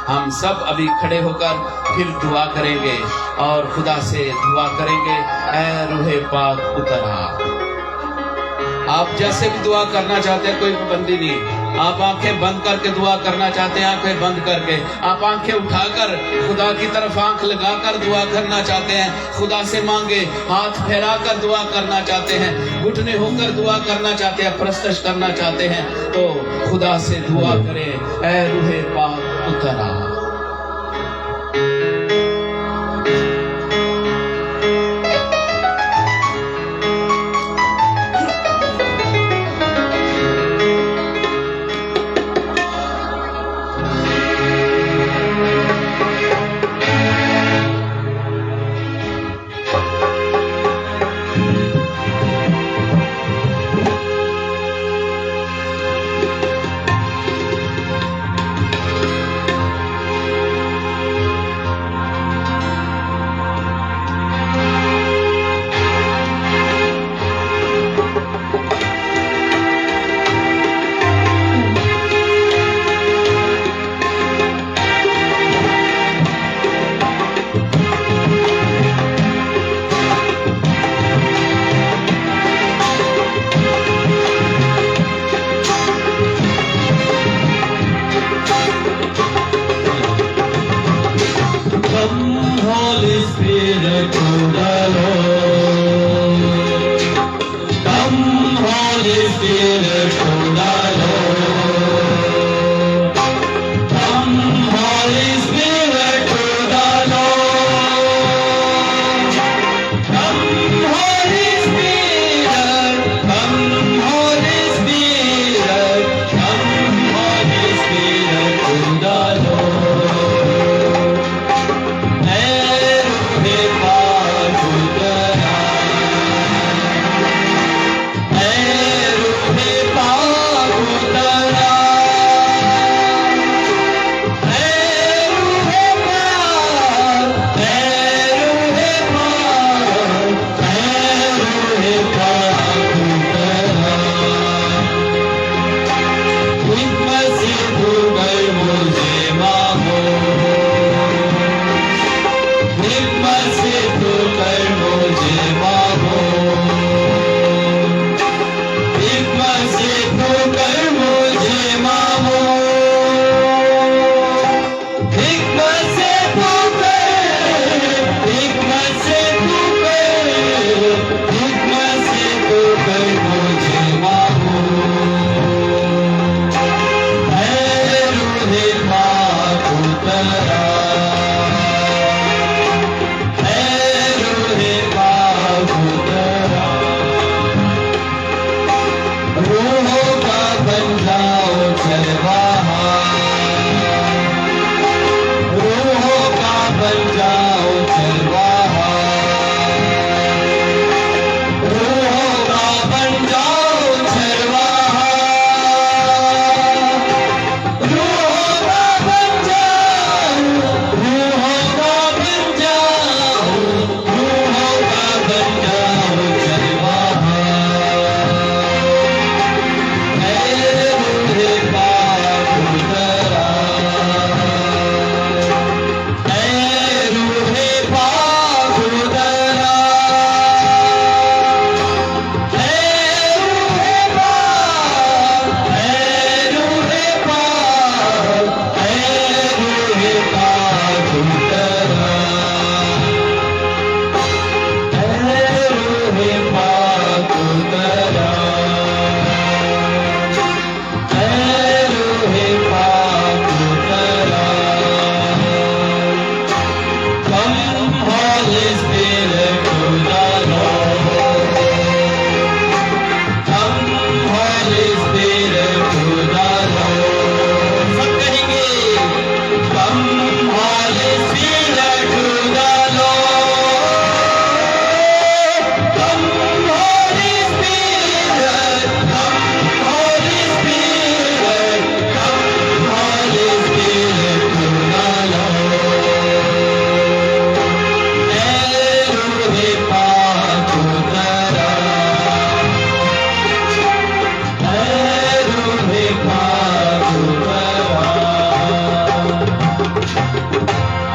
हम सब अभी खड़े होकर फिर दुआ करेंगे और खुदा से दुआ करेंगे, ऐ रूहे पाक उतर आ। आप जैसे भी दुआ करना चाहते हैं, कोई पाबंदी नहीं। आप आंखें बंद करके दुआ करना चाहते हैं, आंखें बंद करके। आप आंखें उठाकर खुदा की तरफ आंख लगाकर दुआ करना चाहते हैं, खुदा से मांगे। हाथ फैलाकर दुआ करना चाहते हैं, घुटने होकर दुआ करना चाहते हैं, प्रस्तश करना चाहते हैं, तो खुदा से दुआ करें, ऐ रूहे पाक उतर आ। Holy Spirit,